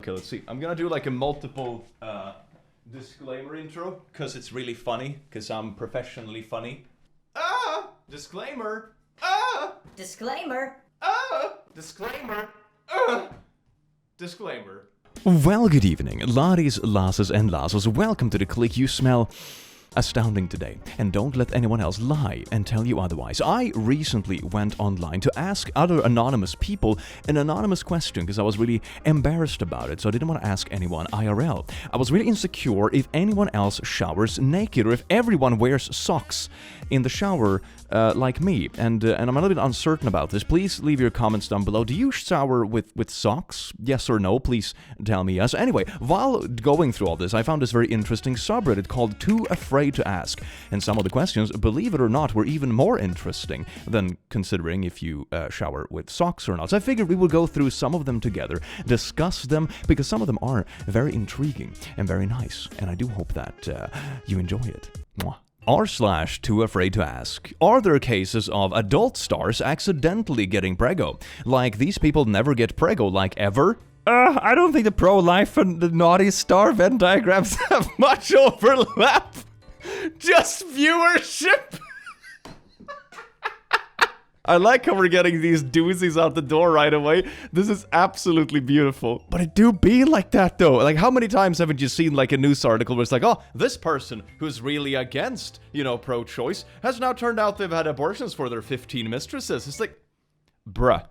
Okay, let's see. I'm gonna do like a multiple disclaimer intro, because it's really funny, because I'm professionally funny. Disclaimer! Disclaimer! Disclaimer! Disclaimer. Well, good evening, laddies, lasses, and lasses. Welcome to the click. You smell astounding today, and don't let anyone else lie and tell you otherwise. I recently went online to ask other anonymous people an anonymous question because I was really embarrassed about it, so I didn't want to ask anyone IRL. I was really insecure if anyone else showers naked or if everyone wears socks in the shower like me, and I'm a little bit uncertain about this. Please leave your comments down below. Do you shower with socks? Yes or no? Please tell me yes. Anyway, while going through all this, I found this very interesting subreddit called TooAfraidToAsk, and some of the questions, believe it or not, were even more interesting than considering if you shower with socks or not. So I figured we would go through some of them together, discuss them, because some of them are very intriguing and very nice, and I do hope that you enjoy it. Mwah. r/TooAfraidToAsk. Are there cases of adult stars accidentally getting preggo? Like, these people never get preggo, like, ever? I don't think the pro-life and the naughty star Venn diagrams have much overlap. Just viewership. I like how we're getting these doozies out the door right away. This is absolutely beautiful. But it do be like that, though. Like, how many times haven't you seen, like, a news article where it's like, oh, this person who's really against, pro-choice has now turned out they've had abortions for their 15 mistresses. It's like, bruh.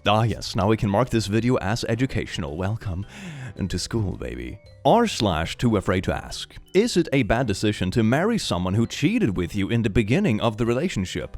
Ah, yes, now we can mark this video as educational. Welcome to school, baby. r/TooAfraidToAsk. Is it a bad decision to marry someone who cheated with you in the beginning of the relationship?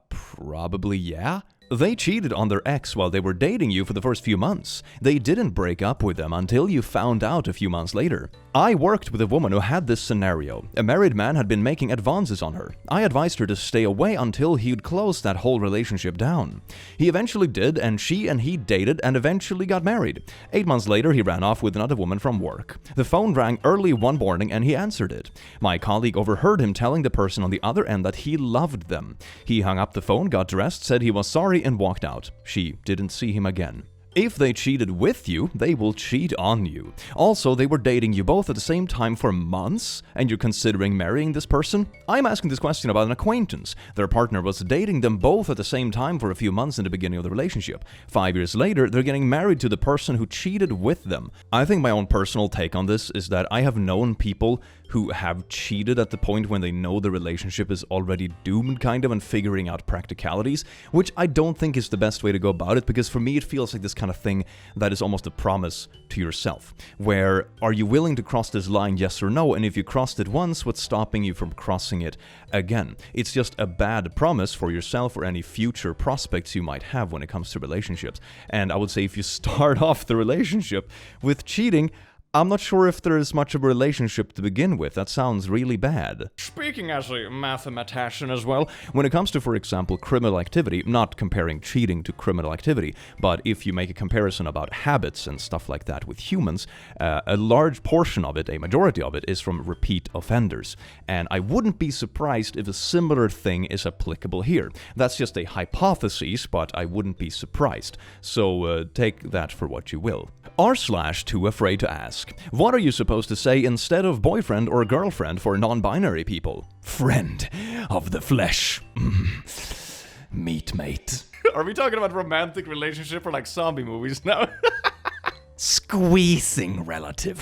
Probably yeah. They cheated on their ex while they were dating you for the first few months. They didn't break up with them until you found out a few months later. I worked with a woman who had this scenario. A married man had been making advances on her. I advised her to stay away until he'd close that whole relationship down. He eventually did, and she and he dated and eventually got married. 8 months later, he ran off with another woman from work. The phone rang early one morning and he answered it. My colleague overheard him telling the person on the other end that he loved them. He hung up the phone, got dressed, said he was sorry, and walked out. She didn't see him again. If they cheated with you, they will cheat on you. Also, they were dating you both at the same time for months, and you're considering marrying this person? I'm asking this question about an acquaintance. Their partner was dating them both at the same time for a few months in the beginning of the relationship. 5 years later, they're getting married to the person who cheated with them. I think my own personal take on this is that I have known people who have cheated at the point when they know the relationship is already doomed, kind of, and figuring out practicalities, which I don't think is the best way to go about it, because for me it feels like this kind of thing that is almost a promise to yourself, where are you willing to cross this line, yes or no, and if you crossed it once, what's stopping you from crossing it again? It's just a bad promise for yourself or any future prospects you might have when it comes to relationships. And I would say if you start off the relationship with cheating, I'm not sure if there is much of a relationship to begin with. That sounds really bad. Speaking as a mathematician as well, when it comes to, for example, criminal activity, not comparing cheating to criminal activity, but if you make a comparison about habits and stuff like that with humans, a large portion of it, a majority of it, is from repeat offenders. And I wouldn't be surprised if a similar thing is applicable here. That's just a hypothesis, but I wouldn't be surprised. So take that for what you will. r/TooAfraidToAsk. What are you supposed to say instead of boyfriend or girlfriend for non-binary people? Friend of the flesh. Meat mate. Are we talking about romantic relationship or like zombie movies now? Squeezing relative.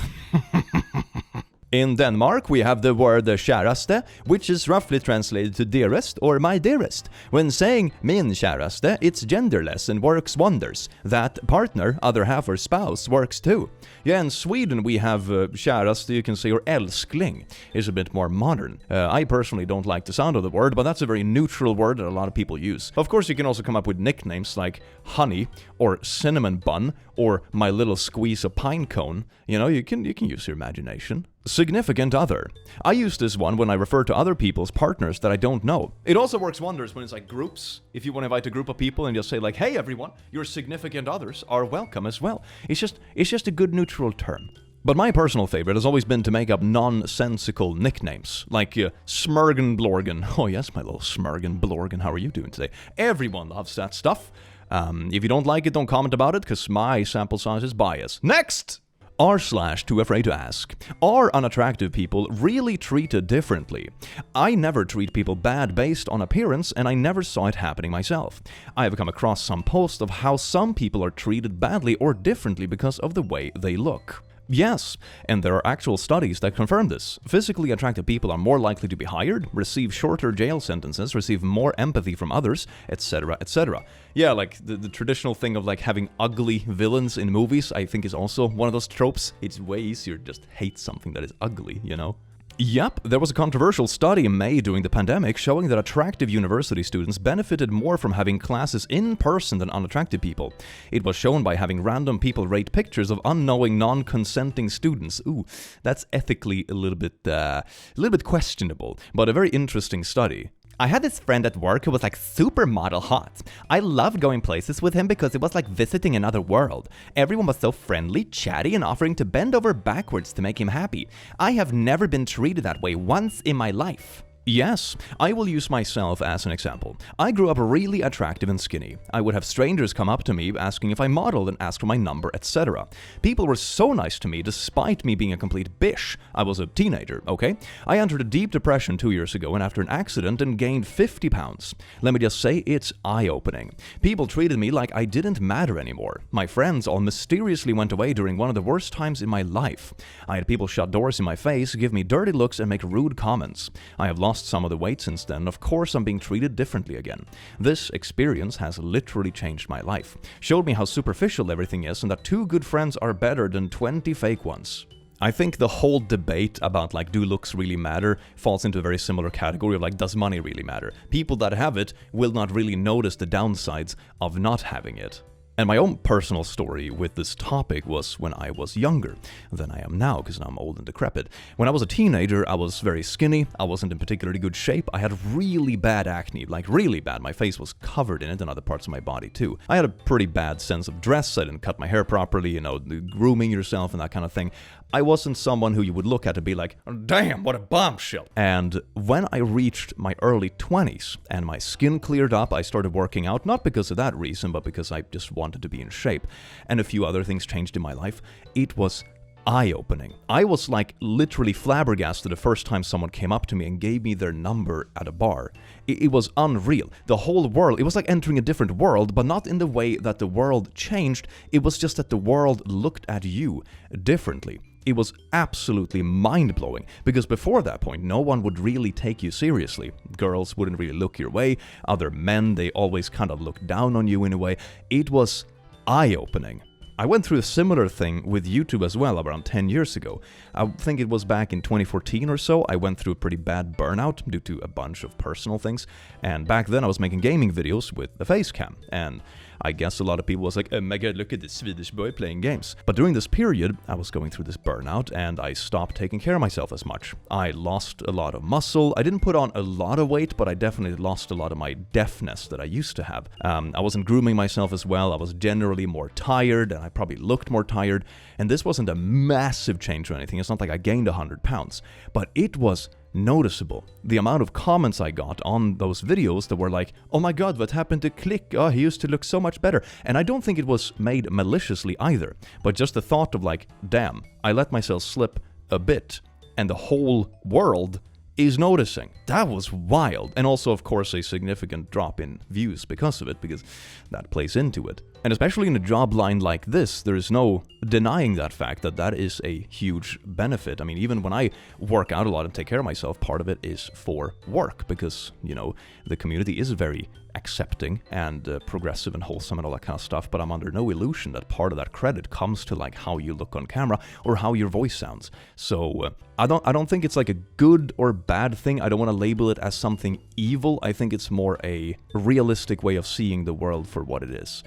In Denmark, we have the word käraste, which is roughly translated to dearest or my dearest. When saying min käraste, it's genderless and works wonders. That partner, other half or spouse, works too. Yeah, in Sweden we have käraste, you can say, or älskling, is a bit more modern. I personally don't like the sound of the word, but that's a very neutral word that a lot of people use. Of course, you can also come up with nicknames like honey, or cinnamon bun, or my little squeeze of pine cone. You can use your imagination. Significant other. I use this one when I refer to other people's partners that I don't know. It also works wonders when it's like groups. If you want to invite a group of people and just say like, hey everyone, your significant others are welcome as well. It's just a good neutral term. But my personal favorite has always been to make up nonsensical nicknames, like Smurgen Blorgen. Oh yes, my little Smurgen Blorgen, how are you doing today? Everyone loves that stuff. If you don't like it, don't comment about it, because my sample size is biased. Next! r/TooAfraidToAsk. Are unattractive people really treated differently? I never treat people bad based on appearance, and I never saw it happening myself. I have come across some posts of how some people are treated badly or differently because of the way they look. Yes, and there are actual studies that confirm this. Physically attractive people are more likely to be hired, receive shorter jail sentences, receive more empathy from others, etc., etc. Yeah, like the traditional thing of like having ugly villains in movies, I think is also one of those tropes. It's way easier to just hate something that is ugly, you know? Yep, there was a controversial study made during the pandemic showing that attractive university students benefited more from having classes in person than unattractive people. It was shown by having random people rate pictures of unknowing, non-consenting students. Ooh, that's ethically a little bit questionable, but a very interesting study. I had this friend at work who was like supermodel hot. I loved going places with him because it was like visiting another world. Everyone was so friendly, chatty, and offering to bend over backwards to make him happy. I have never been treated that way once in my life. Yes, I will use myself as an example. I grew up really attractive and skinny. I would have strangers come up to me asking if I modeled and ask for my number, etc. People were so nice to me despite me being a complete bish. I was a teenager, okay? I entered a deep depression 2 years ago and after an accident and gained 50 pounds. Let me just say, it's eye-opening. People treated me like I didn't matter anymore. My friends all mysteriously went away during one of the worst times in my life. I had people shut doors in my face, give me dirty looks, and make rude comments. I have lost some of the weight since then. Of course, I'm being treated differently again. This experience has literally changed my life. Showed me how superficial everything is and that 2 good friends are better than 20 fake ones. I think the whole debate about like, do looks really matter falls into a very similar category of like, does money really matter? People that have it will not really notice the downsides of not having it. And my own personal story with this topic was when I was younger than I am now, because now I'm old and decrepit. When I was a teenager, I was very skinny, I wasn't in particularly good shape, I had really bad acne, like really bad. My face was covered in it and other parts of my body too. I had a pretty bad sense of dress, I didn't cut my hair properly, you know, grooming yourself and that kind of thing. I wasn't someone who you would look at and be like, damn, what a bombshell. And when I reached my early 20s and my skin cleared up, I started working out, not because of that reason, but because I just wanted to be in shape. And a few other things changed in my life. It was eye-opening. I was like literally flabbergasted the first time someone came up to me and gave me their number at a bar. It was unreal. The whole world, it was like entering a different world, but not in the way that the world changed. It was just that the world looked at you differently. It was absolutely mind-blowing, because before that point, no one would really take you seriously. Girls wouldn't really look your way. Other men, they always kind of looked down on you in a way. It was eye-opening. I went through a similar thing with YouTube as well around 10 years ago. I think it was back in 2014 or so. I went through a pretty bad burnout due to a bunch of personal things. And back then I was making gaming videos with the face cam. And I guess a lot of people was like, oh my god, look at this Swedish boy playing games. But during this period, I was going through this burnout and I stopped taking care of myself as much. I lost a lot of muscle. I didn't put on a lot of weight, but I definitely lost a lot of my deftness that I used to have. I wasn't grooming myself as well. I was generally more tired and I probably looked more tired. And this wasn't a massive change or anything. It's not like I gained 100 pounds, but it was noticeable. The amount of comments I got on those videos that were like, oh my god, what happened to Click? Oh, he used to look so much better. And I don't think it was made maliciously either, but just the thought of like, damn, I let myself slip a bit and the whole world is noticing. That was wild. And also, of course, a significant drop in views because of it, because that plays into it. And especially in a job line like this, there is no denying that fact that that is a huge benefit. I mean, even when I work out a lot and take care of myself, part of it is for work because, you know, the community is very accepting and progressive and wholesome and all that kind of stuff, but I'm under no illusion that part of that credit comes to like how you look on camera or how your voice sounds. So I don't think it's like a good or bad thing. I don't want to label it as something evil. I think it's more a realistic way of seeing the world for what it is,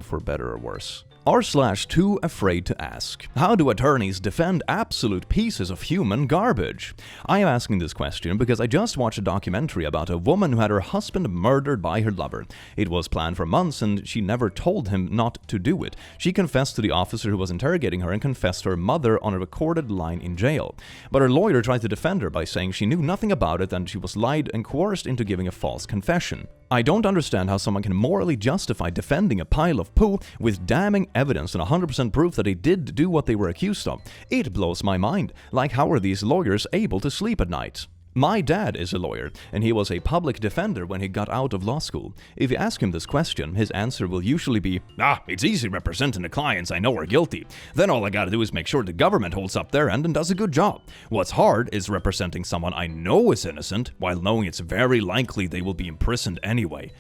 for better or worse. r/TooAfraidToAsk. How do attorneys defend absolute pieces of human garbage? I am asking this question because I just watched a documentary about a woman who had her husband murdered by her lover. It was planned for months and she never told him not to do it. She confessed to the officer who was interrogating her and confessed to her mother on a recorded line in jail. But her lawyer tried to defend her by saying she knew nothing about it and she was lied and coerced into giving a false confession. I don't understand how someone can morally justify defending a pile of poo with damning evidence and 100% proof that they did do what they were accused of. It blows my mind. Like, how are these lawyers able to sleep at night? My dad is a lawyer, and he was a public defender when he got out of law school. If you ask him this question, his answer will usually be, it's easy representing the clients I know are guilty. Then all I gotta do is make sure the government holds up their end and does a good job. What's hard is representing someone I know is innocent, while knowing it's very likely they will be imprisoned anyway.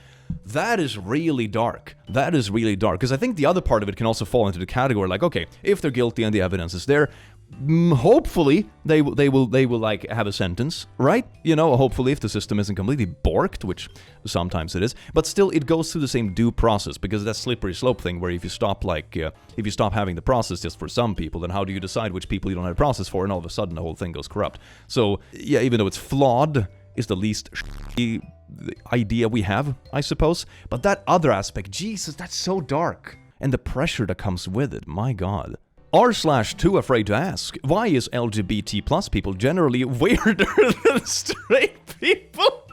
That is really dark. That is really dark, because I think the other part of it can also fall into the category like, okay, if they're guilty and the evidence is there, hopefully they will like have a sentence, right? You know, hopefully if the system isn't completely borked, which sometimes it is, but still it goes through the same due process, because that slippery slope thing where if you stop having the process just for some people, then how do you decide which people you don't have a process for, and all of a sudden the whole thing goes corrupt. So yeah, even though it's flawed, is the least idea we have, I suppose. But that other aspect, Jesus, that's so dark. And the pressure that comes with it, my god. r/TooAfraidToAsk, why is LGBT plus people generally weirder than straight people?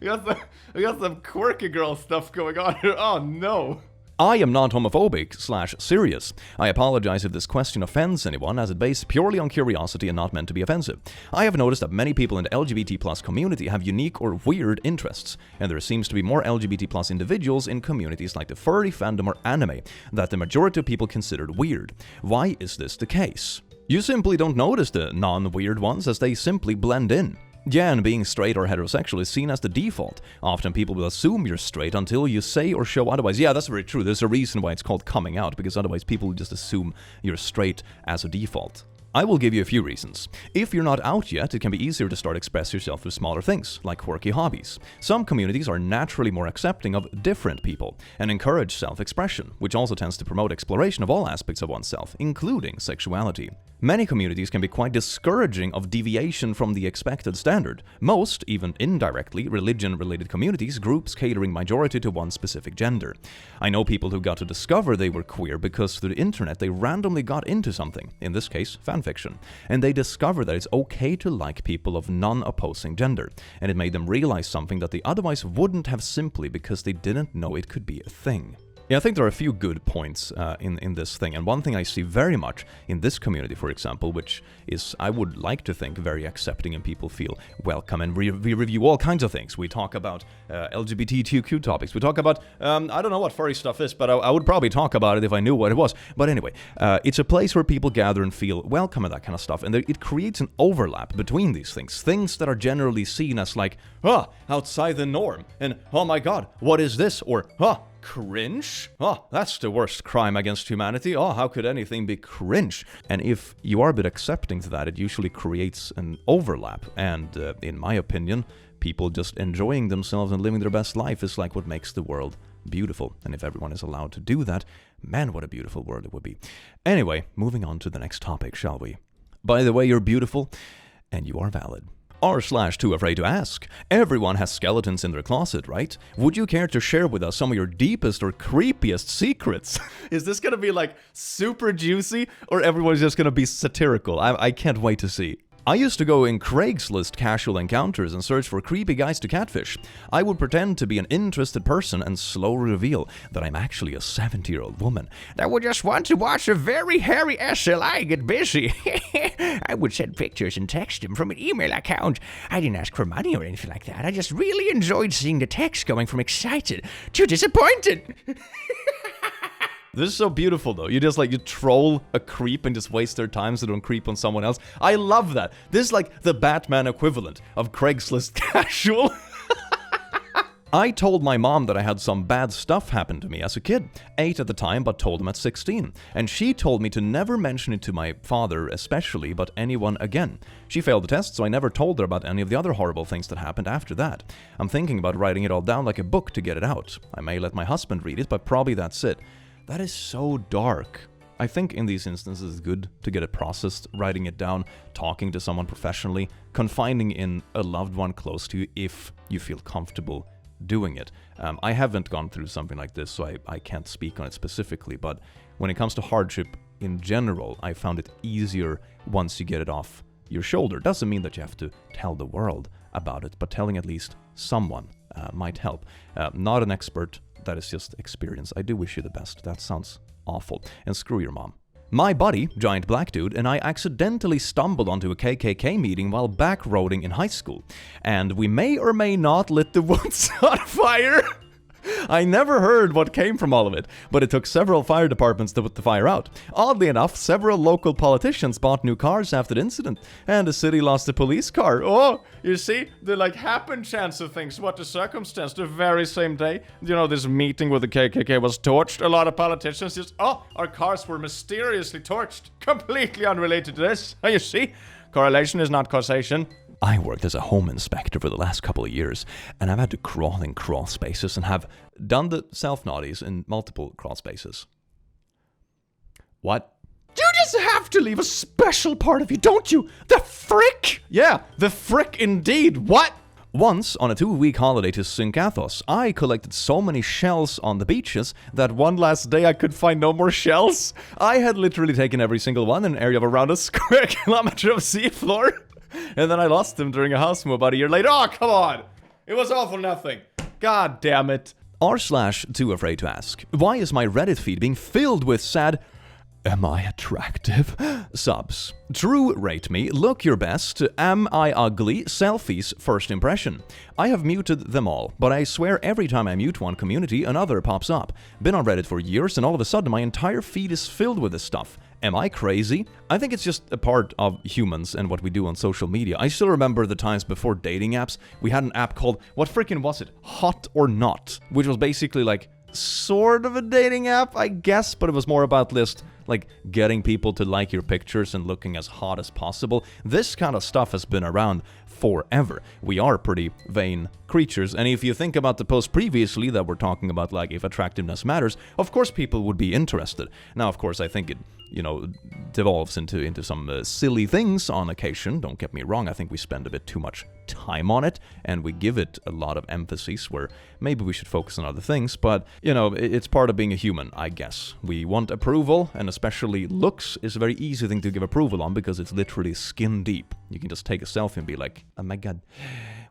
We got some quirky girl stuff going on here. Oh no. I am not homophobic/serious. I apologize if this question offends anyone, as it's based purely on curiosity and not meant to be offensive. I have noticed that many people in the LGBT plus community have unique or weird interests, and there seems to be more LGBT plus individuals in communities like the furry fandom or anime that the majority of people considered weird. Why is this the case? You simply don't notice the non-weird ones, as they simply blend in. Yeah, and being straight or heterosexual is seen as the default. Often people will assume you're straight until you say or show otherwise. Yeah, that's very true. There's a reason why it's called coming out, because otherwise people will just assume you're straight as a default. I will give you a few reasons. If you're not out yet, it can be easier to start express yourself through smaller things, like quirky hobbies. Some communities are naturally more accepting of different people and encourage self-expression, which also tends to promote exploration of all aspects of oneself, including sexuality. Many communities can be quite discouraging of deviation from the expected standard. Most, even indirectly, religion-related communities groups catering majority to one specific gender. I know people who got to discover they were queer because through the internet they randomly got into something, in this case fanfiction, and they discovered that it's okay to like people of non-opposing gender, and it made them realize something that they otherwise wouldn't have simply because they didn't know it could be a thing. Yeah, I think there are a few good points in this thing, and one thing I see very much in this community, for example, which is, I would like to think, very accepting and people feel welcome, and we review all kinds of things. We talk about LGBTQ topics, we talk about, I don't know what furry stuff is, but I would probably talk about it if I knew what it was. But anyway, it's a place where people gather and feel welcome and that kind of stuff, and it creates an overlap between these things that are generally seen as like, outside the norm, and oh my god, what is this, or cringe? Oh, that's the worst crime against humanity. Oh, how could anything be cringe? And if you are a bit accepting to that, it usually creates an overlap. And in my opinion, people just enjoying themselves and living their best life is like what makes the world beautiful. And if everyone is allowed to do that, man, what a beautiful world it would be. Anyway, moving on to the next topic, shall we? By the way, you're beautiful, and you are valid. r/TooAfraidToAsk. Everyone has skeletons in their closet, right? Would you care to share with us some of your deepest or creepiest secrets? Is this gonna be like super juicy, or everyone's just gonna be satirical? I can't wait to see. I used to go in Craigslist casual encounters and search for creepy guys to catfish. I would pretend to be an interested person and slowly reveal that I'm actually a 70-year-old woman that would just want to watch a very hairy SLI get busy. I would send pictures and text him from an email account. I didn't ask for money or anything like that. I just really enjoyed seeing the text going from excited to disappointed. This is so beautiful, though. You just, you troll a creep and just waste their time so they don't creep on someone else. I love that. This is like the Batman equivalent of Craigslist casual. I told my mom that I had some bad stuff happen to me as a kid. 8 at the time, but told him at 16. And she told me to never mention it to my father especially, but anyone again. She failed the test, so I never told her about any of the other horrible things that happened after that. I'm thinking about writing it all down like a book to get it out. I may let my husband read it, but probably that's it. That is so dark. I think in these instances it's good to get it processed, writing it down, talking to someone professionally, confiding in a loved one close to you if you feel comfortable doing it. I haven't gone through something like this, so I can't speak on it specifically, but when it comes to hardship in general, I found it easier once you get it off your shoulder. Doesn't mean that you have to tell the world about it, but telling at least someone might help. Not an expert, that is just experience. I do wish you the best. That sounds awful. And screw your mom. My buddy, giant black dude, and I accidentally stumbled onto a KKK meeting while backroading in high school. And we may or may not lit the woods on fire. I never heard what came from all of it, but it took several fire departments to put the fire out. Oddly enough, several local politicians bought new cars after the incident, and the city lost a police car. Oh, you see, the happen chance of things. What the circumstance, the very same day, this meeting with the KKK was torched. A lot of politicians just, our cars were mysteriously torched. Completely unrelated to this. You see, correlation is not causation. I worked as a home inspector for the last couple of years, and I've had to crawl in crawl spaces and have done the self-naughties in multiple crawl spaces. What? You just have to leave a special part of you, don't you? The frick? Yeah, the frick indeed. What? Once, on a 2-week holiday to Syncathos, I collected so many shells on the beaches that one last day I could find no more shells. I had literally taken every single one in an area of around a square kilometer of seafloor. And then I lost them during a house move about a year later. Oh, come on! It was all for nothing. God damn it. r/TooAfraidToAsk. Why is my Reddit feed being filled with sad, am I attractive? Subs. True rate me, look your best, am I ugly, selfies, first impression. I have muted them all, but I swear every time I mute one community, another pops up. Been on Reddit for years and all of a sudden my entire feed is filled with this stuff. Am I crazy? I think it's just a part of humans and what we do on social media. I still remember the times before dating apps, we had an app called, what freaking was it? Hot or Not, which was basically sort of a dating app, I guess, but it was more about getting people to like your pictures and looking as hot as possible. This kind of stuff has been around forever. We are pretty vain creatures, and if you think about the post previously that we're talking about, if attractiveness matters, of course people would be interested. Now, of course, I think it, devolves into some silly things on occasion. Don't get me wrong, I think we spend a bit too much time on it, and we give it a lot of emphasis where maybe we should focus on other things, but, it's part of being a human, I guess. We want approval, and especially looks is a very easy thing to give approval on because it's literally skin deep. You can just take a selfie and be like, oh my god,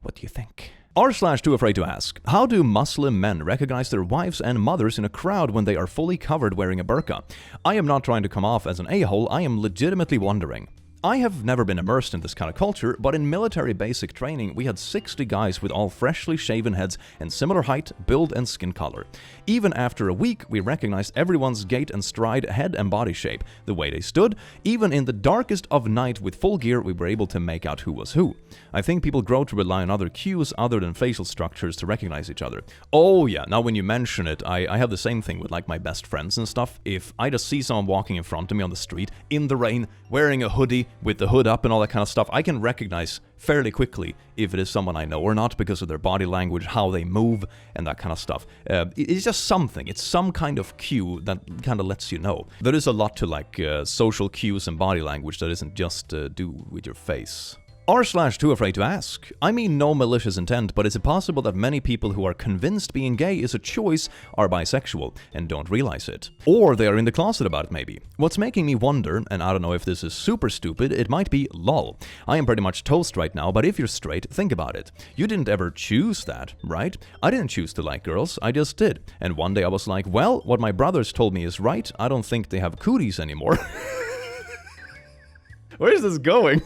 what do you think? r/TooAfraidToAsk. How do Muslim men recognize their wives and mothers in a crowd when they are fully covered wearing a burqa? I am not trying to come off as an a-hole, I am legitimately wondering. I have never been immersed in this kind of culture, but in military basic training, we had 60 guys with all freshly shaven heads and similar height, build, and skin color. Even after a week, we recognized everyone's gait and stride, head and body shape, the way they stood. Even in the darkest of night with full gear, we were able to make out who was who. I think people grow to rely on other cues other than facial structures to recognize each other. Oh yeah, now when you mention it, I have the same thing with my best friends and stuff. If I just see someone walking in front of me on the street, in the rain, wearing a hoodie, with the hood up and all that kind of stuff, I can recognize fairly quickly if it is someone I know or not because of their body language, how they move, and that kind of stuff. It's just something. It's some kind of cue that kind of lets you know. There is a lot to social cues and body language that isn't just do with your face. r/TooAfraidToAsk. I mean no malicious intent, but is it possible that many people who are convinced being gay is a choice are bisexual and don't realize it? Or they are in the closet about it maybe. What's making me wonder, and I don't know if this is super stupid, it might be lol. I am pretty much toast right now, but if you're straight, think about it. You didn't ever choose that, right? I didn't choose to like girls, I just did. And one day I was like, well, what my brothers told me is right, I don't think they have cooties anymore. Where is this going?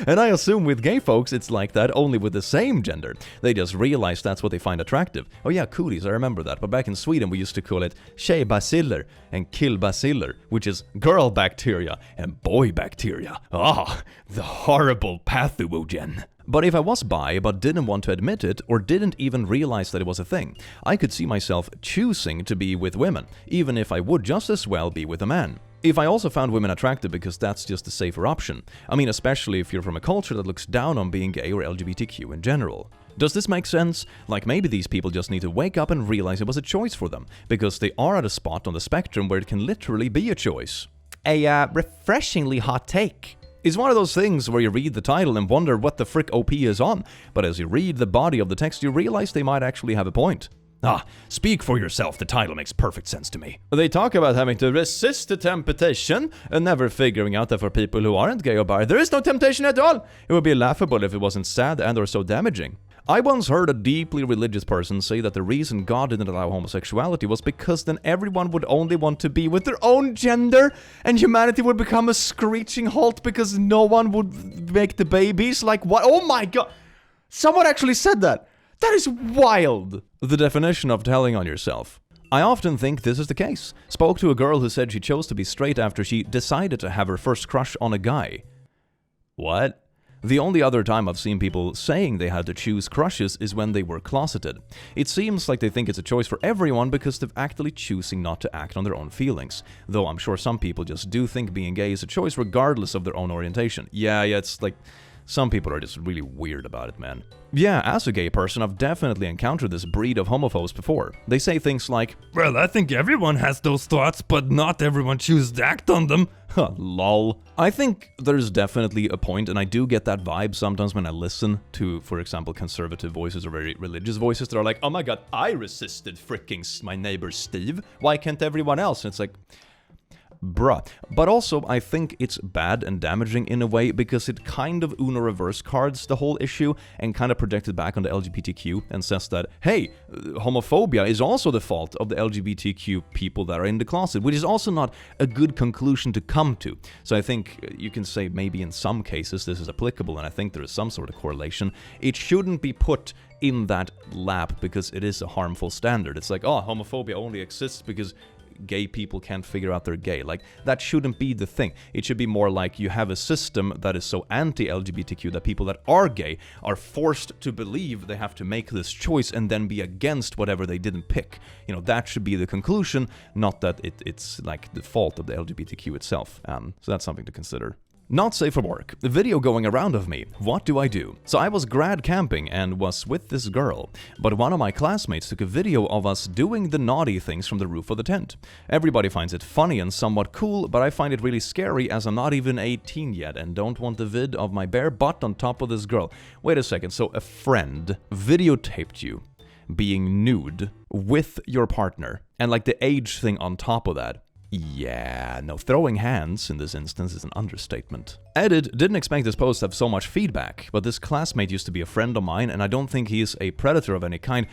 And I assume with gay folks it's like that, only with the same gender. They just realize that's what they find attractive. Oh yeah, cooties, I remember that. But back in Sweden we used to call it tjejbaciller and killbaciller, which is girl bacteria and boy bacteria. The horrible pathogen. But if I was bi but didn't want to admit it or didn't even realize that it was a thing, I could see myself choosing to be with women, even if I would just as well be with a man. If I also found women attractive because that's just a safer option. I mean, especially if you're from a culture that looks down on being gay or LGBTQ in general. Does this make sense? Maybe these people just need to wake up and realize it was a choice for them, because they are at a spot on the spectrum where it can literally be a choice. A refreshingly hot take. It's one of those things where you read the title and wonder what the frick OP is on, but as you read the body of the text you realize they might actually have a point. Speak for yourself, the title makes perfect sense to me. They talk about having to resist the temptation and never figuring out that for people who aren't gay or bi, there is no temptation at all. It would be laughable if it wasn't sad and or so damaging. I once heard a deeply religious person say that the reason God didn't allow homosexuality was because then everyone would only want to be with their own gender and humanity would become a screeching halt because no one would make the babies. Like, what? Oh my god! Someone actually said that! That is wild! The definition of telling on yourself. I often think this is the case. Spoke to a girl who said she chose to be straight after she decided to have her first crush on a guy. What? The only other time I've seen people saying they had to choose crushes is when they were closeted. It seems like they think it's a choice for everyone because they're actively choosing not to act on their own feelings. Though I'm sure some people just do think being gay is a choice regardless of their own orientation. Yeah, it's like... Some people are just really weird about it, man. Yeah, as a gay person, I've definitely encountered this breed of homophobes before. They say things like, well, I think everyone has those thoughts, but not everyone chooses to act on them. Lol. I think there's definitely a point, and I do get that vibe sometimes when I listen to, for example, conservative voices or very religious voices that are like, oh my god, I resisted fricking my neighbor Steve. Why can't everyone else? And it's like... Bruh. But also, I think it's bad and damaging in a way because it kind of Uno reverse cards the whole issue and kind of projected back on the LGBTQ and says that, hey, homophobia is also the fault of the LGBTQ people that are in the closet, which is also not a good conclusion to come to. So I think you can say maybe in some cases this is applicable, and I think there is some sort of correlation. It shouldn't be put in that lap because it is a harmful standard. It's like, oh, homophobia only exists because gay people can't figure out they're gay. Like, that shouldn't be the thing. It should be more like you have a system that is so anti-LGBTQ that people that are gay are forced to believe they have to make this choice and then be against whatever they didn't pick. You know, that should be the conclusion, not that it's like the fault of the LGBTQ itself. So that's something to consider. Not safe for work. The video going around of me. What do I do? So I was grad camping and was with this girl, but one of my classmates took a video of us doing the naughty things from the roof of the tent. Everybody finds it funny and somewhat cool, but I find it really scary as I'm not even 18 yet and don't want the vid of my bare butt on top of this girl. Wait a second, so a friend videotaped you being nude with your partner and like the age thing on top of that. Yeah, no, throwing hands in this instance is an understatement. Edit, didn't expect this post to have so much feedback, but this classmate used to be a friend of mine and I don't think he is a predator of any kind.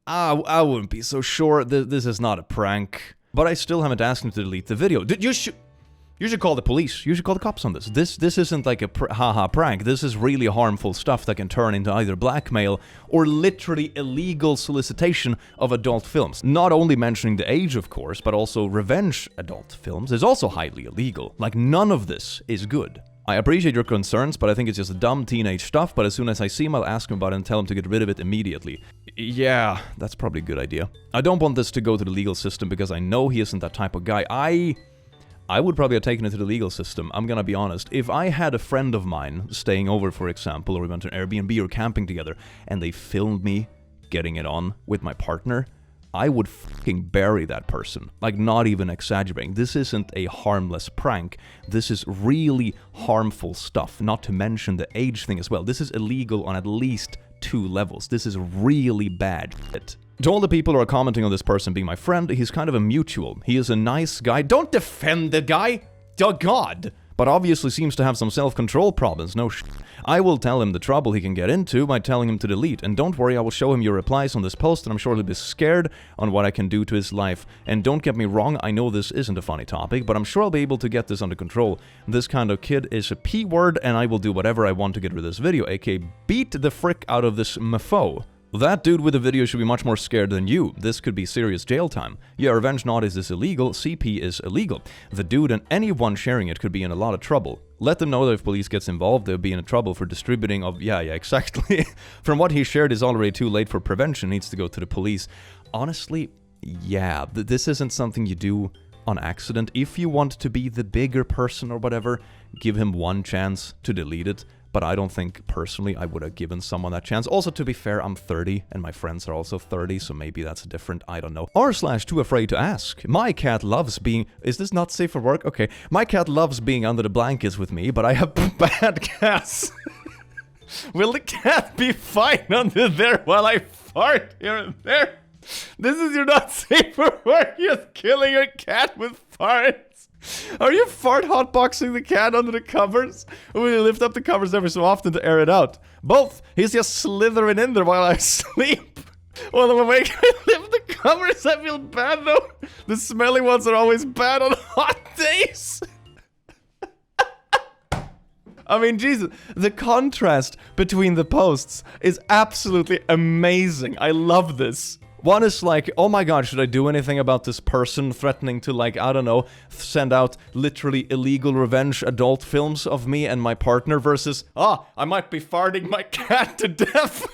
I wouldn't be so sure. This is not a prank. But I still haven't asked him to delete the video. You should call the police. You should call the cops on this. This isn't like a haha prank. This is really harmful stuff that can turn into either blackmail or literally illegal solicitation of adult films. Not only mentioning the age, of course, but also revenge adult films is also highly illegal. Like, none of this is good. I appreciate your concerns, but I think it's just dumb teenage stuff, but as soon as I see him, I'll ask him about it and tell him to get rid of it immediately. Yeah, that's probably a good idea. I don't want this to go to the legal system because I know he isn't that type of guy. I would probably have taken it to the legal system, I'm gonna be honest. If I had a friend of mine staying over, for example, or we went to an Airbnb or camping together, and they filmed me getting it on with my partner, I would fucking bury that person. Like, not even exaggerating. This isn't a harmless prank. This is really harmful stuff, not to mention the age thing as well. This is illegal on at least 2 levels. This is really bad shit. To all the people who are commenting on this person being my friend, he's kind of a mutual. He is a nice guy. Don't defend the guy! Oh god! But obviously seems to have some self-control problems, no shit. I will tell him the trouble he can get into by telling him to delete. And don't worry, I will show him your replies on this post and I'm sure he'll be scared on what I can do to his life. And don't get me wrong, I know this isn't a funny topic, but I'm sure I'll be able to get this under control. This kind of kid is a P-word and I will do whatever I want to get rid of this video, aka beat the frick out of this mofo. That dude with the video should be much more scared than you. This could be serious jail time. Yeah, revenge naughties is illegal, CP is illegal. The dude and anyone sharing it could be in a lot of trouble. Let them know that if police gets involved, they'll be in trouble for distributing of... Yeah, exactly. From what he shared is already too late for prevention, needs to go to the police. Honestly, yeah, this isn't something you do on accident. If you want to be the bigger person or whatever, give him one chance to delete it. But I don't think, personally, I would have given someone that chance. Also, to be fair, I'm 30, and my friends are also 30, so maybe that's different, I don't know. r/TooAfraidToAsk. My cat loves being... Is this not safe for work? Okay. My cat loves being under the blankets with me, but I have bad cats. Will the cat be fine under there while I fart here and there? This is your not safe for work, just killing your cat with farts. Are you fart hotboxing the cat under the covers? We lift up the covers every so often to air it out. Both. He's just slithering in there while I sleep. When I'm awake, I lift the covers. I feel bad though. The smelly ones are always bad on hot days. I mean, Jesus, the contrast between the posts is absolutely amazing. I love this. One is like, oh my god, should I do anything about this person threatening to, like, I don't know, send out literally illegal revenge adult films of me and my partner versus, I might be farting my cat to death.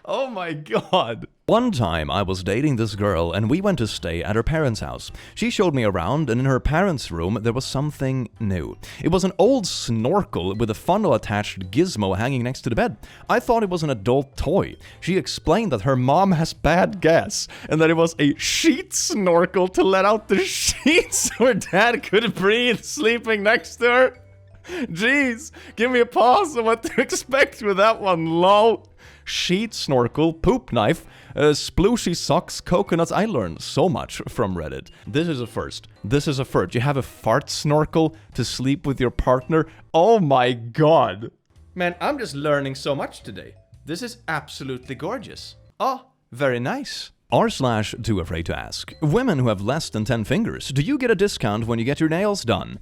Oh my god. One time I was dating this girl and we went to stay at her parents' house. She showed me around and in her parents' room there was something new. It was an old snorkel with a funnel attached gizmo hanging next to the bed. I thought it was an adult toy. She explained that her mom has bad gas and that it was a sheet snorkel to let out the sheets so her dad could breathe sleeping next to her. Jeez, give me a pause on what to expect with that one, lol. Sheet, snorkel, poop knife, splooshy socks, coconuts. I learned so much from Reddit. This is a first. This is a first. You have a fart snorkel to sleep with your partner? Oh my god. Man, I'm just learning so much today. This is absolutely gorgeous. Oh, very nice. r/TooAfraidToAsk. Women who have less than 10 fingers, do you get a discount when you get your nails done?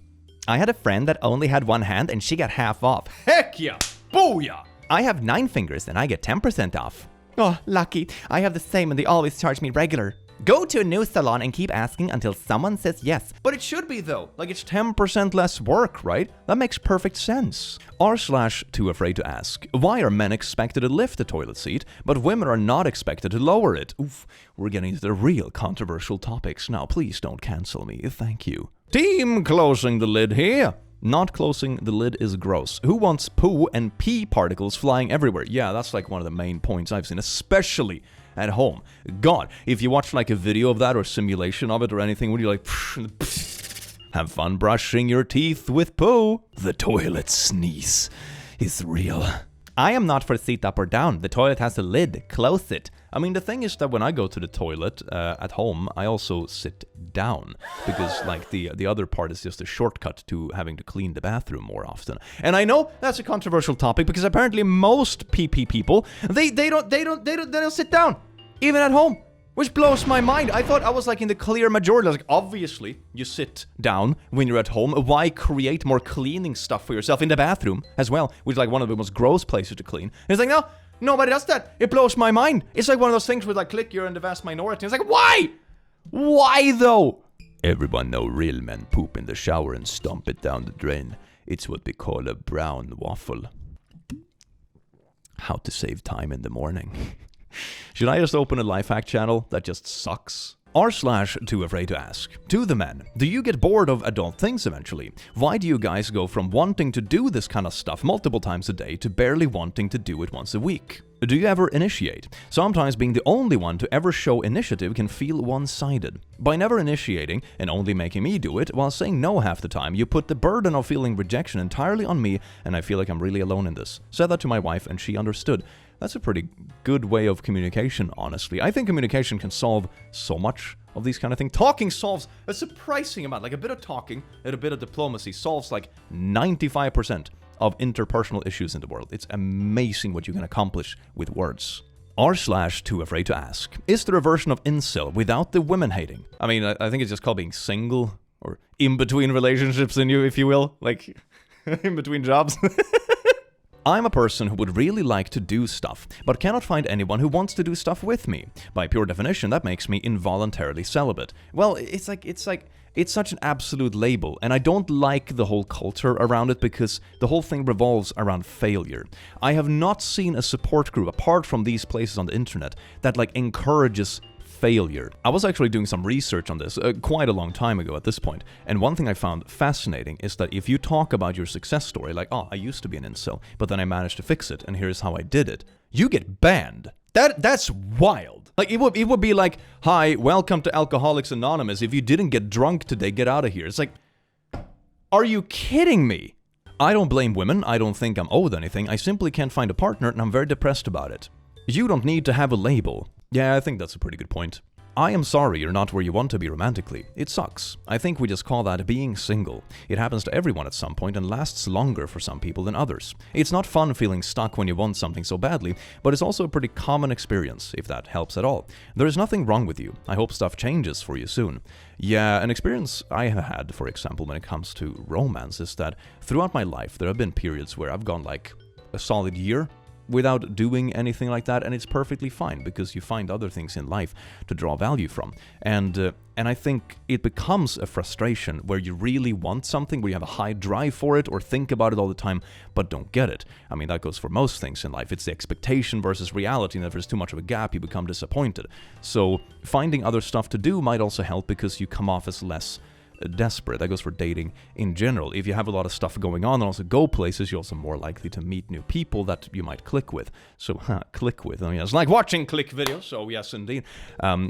I had a friend that only had one hand and she got half off. Heck yeah! Booyah! I have 9 fingers and I get 10% off. Oh, lucky. I have the same and they always charge me regular. Go to a new salon and keep asking until someone says yes. But it should be though. Like it's 10% less work, right? That makes perfect sense. r/TooAfraidToAsk. Why are men expected to lift the toilet seat, but women are not expected to lower it? Oof, we're getting into the real controversial topics now. Please don't cancel me. Thank you. Team closing the lid here. Not closing the lid is gross. Who wants poo and pee particles flying everywhere? Yeah, that's like one of the main points I've seen, especially at home. God, if you watch like a video of that or simulation of it or anything, when you're like, have fun brushing your teeth with poo. The toilet sneeze is real. I am not for sit up or down. The toilet has a lid. Close it. I mean, the thing is that when I go to the toilet at home, I also sit down because like the other part is just a shortcut to having to clean the bathroom more often. And I know that's a controversial topic because apparently most PP people they don't sit down even at home, which blows my mind. I thought I was like in the clear majority. I was like, obviously you sit down when you're at home. Why create more cleaning stuff for yourself in the bathroom as well, which is like one of the most gross places to clean. And it's like, no. Nobody does that. It blows my mind. It's like one of those things where like, click, you're in the vast minority. It's like, why? Why though? Everyone know real men poop in the shower and stomp it down the drain. It's what we call a brown waffle. How to save time in the morning. Should I just open a life hack channel that just sucks? r/TooAfraidToAsk. To the men, do you get bored of adult things eventually? Why do you guys go from wanting to do this kind of stuff multiple times a day to barely wanting to do it once a week? Do you ever initiate? Sometimes being the only one to ever show initiative can feel one-sided. By never initiating and only making me do it while saying no half the time, you put the burden of feeling rejection entirely on me and I feel like I'm really alone in this. Said that to my wife and she understood. That's a pretty good way of communication, honestly. I think communication can solve so much of these kind of things. Talking solves a surprising amount. Like a bit of talking and a bit of diplomacy solves like 95% of interpersonal issues in the world. It's amazing what you can accomplish with words. r/TooAfraidToAsk. Is there a version of Incel without the women hating? I mean, I think it's just called being single or in between relationships in you, if you will. Like, in between jobs. I'm a person who would really like to do stuff, but cannot find anyone who wants to do stuff with me. By pure definition, that makes me involuntarily celibate. Well, it's such an absolute label, and I don't like the whole culture around it because the whole thing revolves around failure. I have not seen a support group, apart from these places on the internet, that like encourages failure. I was actually doing some research on this quite a long time ago at this point, and one thing I found fascinating is that if you talk about your success story, like, oh, I used to be an incel, but then I managed to fix it, and here's how I did it, you get banned. That's wild. Like, it would be like, hi, welcome to Alcoholics Anonymous. If you didn't get drunk today, get out of here. It's like, are you kidding me? I don't blame women. I don't think I'm owed anything. I simply can't find a partner, and I'm very depressed about it. You don't need to have a label. Yeah, I think that's a pretty good point. I am sorry you're not where you want to be romantically. It sucks. I think we just call that being single. It happens to everyone at some point and lasts longer for some people than others. It's not fun feeling stuck when you want something so badly, but it's also a pretty common experience, if that helps at all. There is nothing wrong with you. I hope stuff changes for you soon. Yeah, an experience I have had, for example, when it comes to romance is that throughout my life there have been periods where I've gone like a solid year without doing anything like that, and it's perfectly fine because you find other things in life to draw value from. And I think it becomes a frustration where you really want something, where you have a high drive for it or think about it all the time, but don't get it. I mean, that goes for most things in life. It's the expectation versus reality, and if there's too much of a gap, you become disappointed. So finding other stuff to do might also help because you come off as less desperate. That goes for dating in general. If you have a lot of stuff going on and also go places, you're also more likely to meet new people that you might click with. So, click with. I mean, it's like watching click videos, so yes, indeed.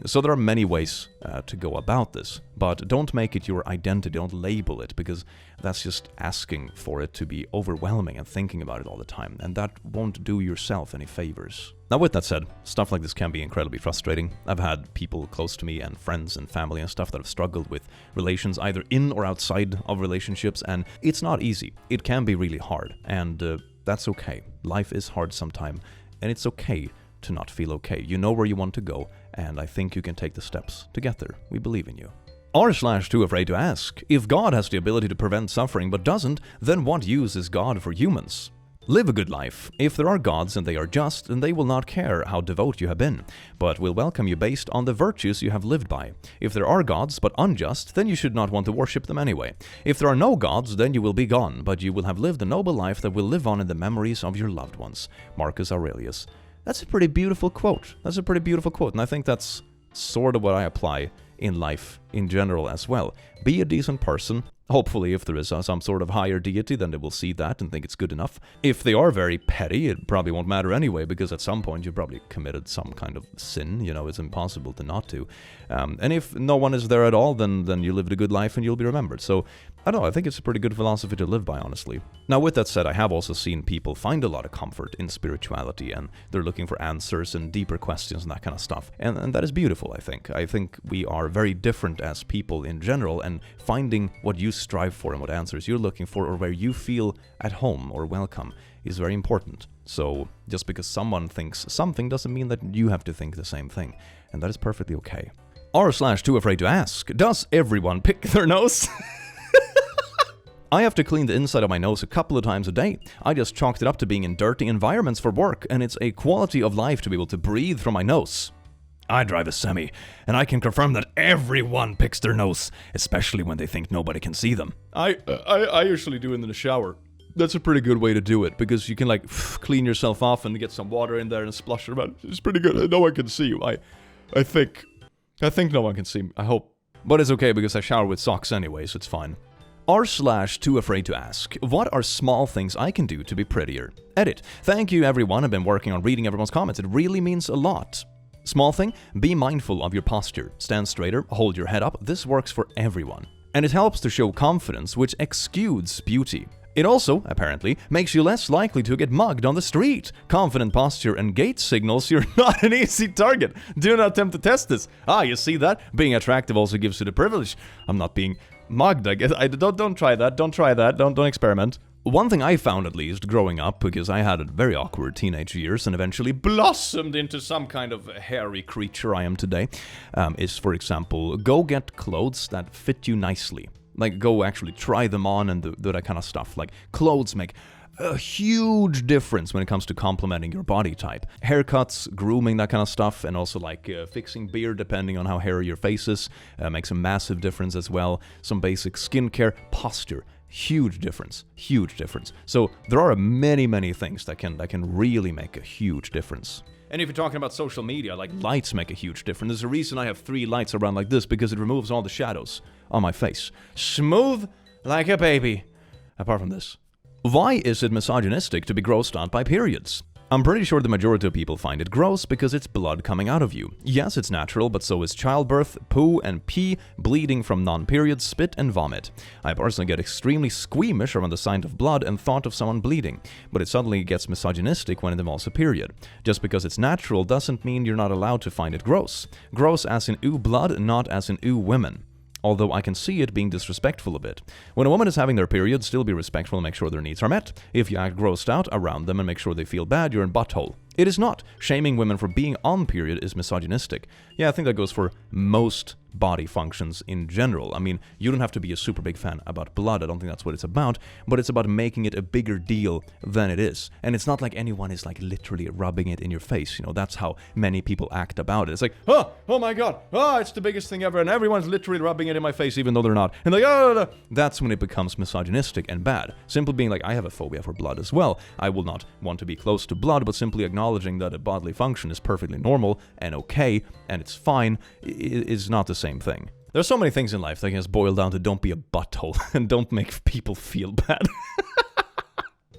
So there are many ways to go about this, but don't make it your identity. Don't label it, because that's just asking for it to be overwhelming and thinking about it all the time, and that won't do yourself any favors. Now, with that said, stuff like this can be incredibly frustrating. I've had people close to me and friends and family and stuff that have struggled with relations either in or outside of relationships, and it's not easy. It can be really hard, and that's okay. Life is hard sometime, and it's okay to not feel okay. You know where you want to go, and I think you can take the steps to get there. We believe in you. r/TooAfraidToAsk. If God has the ability to prevent suffering but doesn't, then what use is God for humans? Live a good life. If there are gods and they are just, then they will not care how devout you have been, but will welcome you based on the virtues you have lived by. If there are gods but unjust, then you should not want to worship them anyway. If there are no gods, then you will be gone, but you will have lived a noble life that will live on in the memories of your loved ones. Marcus Aurelius. That's a pretty beautiful quote. And I think that's sort of what I apply in life in general as well. Be a decent person. Hopefully, if there is some sort of higher deity, then they will see that and think it's good enough. If they are very petty, it probably won't matter anyway, because at some point you probably committed some kind of sin. You know, it's impossible to not do. And if no one is there at all, then you lived a good life and you'll be remembered. So, I don't know, I think it's a pretty good philosophy to live by, honestly. Now, with that said, I have also seen people find a lot of comfort in spirituality, and they're looking for answers and deeper questions and that kind of stuff. And that is beautiful, I think. I think we are very different as people in general, and finding what you strive for and what answers you're looking for, or where you feel at home or welcome, is very important. So, just because someone thinks something doesn't mean that you have to think the same thing, and that is perfectly okay. r/TooAfraidToAsk. Does everyone pick their nose? I have to clean the inside of my nose a couple of times a day. I just chalked it up to being in dirty environments for work, and it's a quality of life to be able to breathe from my nose. I drive a semi, and I can confirm that everyone picks their nose, especially when they think nobody can see them. I usually do it in the shower. That's a pretty good way to do it, because you can like clean yourself off and get some water in there and splush it around. It's pretty good. No one can see you. I think no one can see me. I hope. But it's okay because I shower with socks anyway, so it's fine. r/TooAfraidToAsk. What are small things I can do to be prettier? Edit. Thank you, everyone. I've been working on reading everyone's comments. It really means a lot. Small thing, be mindful of your posture. Stand straighter, hold your head up. This works for everyone. And it helps to show confidence, which exudes beauty. It also, apparently, makes you less likely to get mugged on the street. Confident posture and gait signals you're not an easy target. Do not attempt to test this. You see that? Being attractive also gives you the privilege. I'm not being mugged, I guess. Don't try that. Don't experiment. One thing I found, at least, growing up, because I had very awkward teenage years and eventually blossomed into some kind of hairy creature I am today, is, for example, go get clothes that fit you nicely. Like, go actually try them on and do that kind of stuff. Like, clothes make a huge difference when it comes to complementing your body type. Haircuts, grooming, that kind of stuff, and also like fixing beard depending on how hairy your face is, makes a massive difference as well. Some basic skincare, posture. Huge difference. So there are many things that can really make a huge difference. And if you're talking about social media, like lights make a huge difference. There's a reason I have 3 lights around like this, because it removes all the shadows on my face. Smooth like a baby. Apart from this. Why is it misogynistic to be grossed out by periods? I'm pretty sure the majority of people find it gross because it's blood coming out of you. Yes, it's natural, but so is childbirth, poo and pee, bleeding from non-period, spit and vomit. I personally get extremely squeamish around the sight of blood and thought of someone bleeding, but it suddenly gets misogynistic when it involves a period. Just because it's natural doesn't mean you're not allowed to find it gross. Gross as in ooh blood, not as in ooh women. Although I can see it being disrespectful a bit. When a woman is having their period, still be respectful and make sure their needs are met. If you act grossed out around them and make sure they feel bad, you're in butthole. It is not. Shaming women for being on period is misogynistic. Yeah, I think that goes for most body functions in general. I mean, you don't have to be a super big fan about blood. I don't think that's what it's about, but it's about making it a bigger deal than it is. And it's not like anyone is like literally rubbing it in your face. You know, that's how many people act about it. It's like, oh my god, it's the biggest thing ever, and everyone's literally rubbing it in my face even though they're not. And like, that's when it becomes misogynistic and bad. Simply being like, I have a phobia for blood as well. I will not want to be close to blood, but simply acknowledging that a bodily function is perfectly normal and okay, and it's fine, is not the same thing. There's so many things in life that can just boil down to don't be a butthole and don't make people feel bad.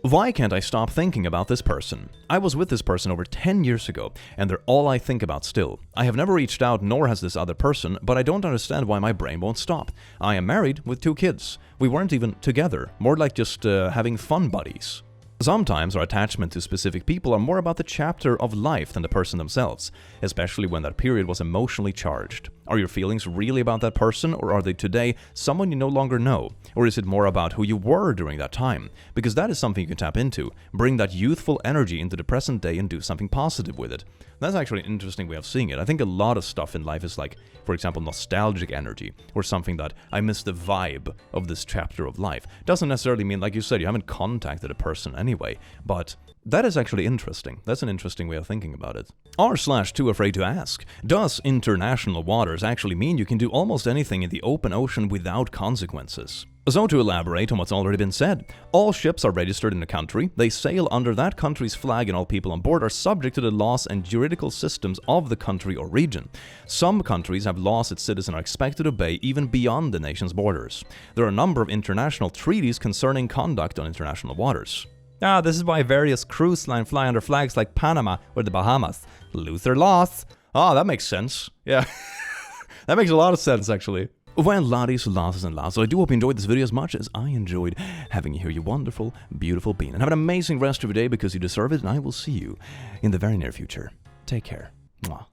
Why can't I stop thinking about this person? I was with this person over 10 years ago, and they're all I think about still. I have never reached out, nor has this other person, but I don't understand why my brain won't stop. I am married with 2 kids. We weren't even together, more like just having fun buddies. Sometimes our attachment to specific people are more about the chapter of life than the person themselves, especially when that period was emotionally charged. Are your feelings really about that person, or are they today someone you no longer know? Or is it more about who you were during that time? Because that is something you can tap into. Bring that youthful energy into the present day and do something positive with it. That's actually an interesting way of seeing it. I think a lot of stuff in life is like, for example, nostalgic energy, or something that I miss the vibe of this chapter of life. Doesn't necessarily mean, like you said, you haven't contacted a person anyway, but that is actually interesting. That's an interesting way of thinking about it. r/TooAfraidToAsk. Does international waters actually mean you can do almost anything in the open ocean without consequences? So to elaborate on what's already been said, all ships are registered in a country, they sail under that country's flag, and all people on board are subject to the laws and juridical systems of the country or region. Some countries have laws its citizens are expected to obey even beyond the nation's borders. There are a number of international treaties concerning conduct on international waters. This is why various cruise lines fly under flags like Panama or the Bahamas. Lose their laws. That makes sense. Yeah, that makes a lot of sense, actually. Well, laddies, lasses, and lads, so I do hope you enjoyed this video as much as I enjoyed having you here, you wonderful, beautiful being. And have an amazing rest of your day because you deserve it, and I will see you in the very near future. Take care. Mwah.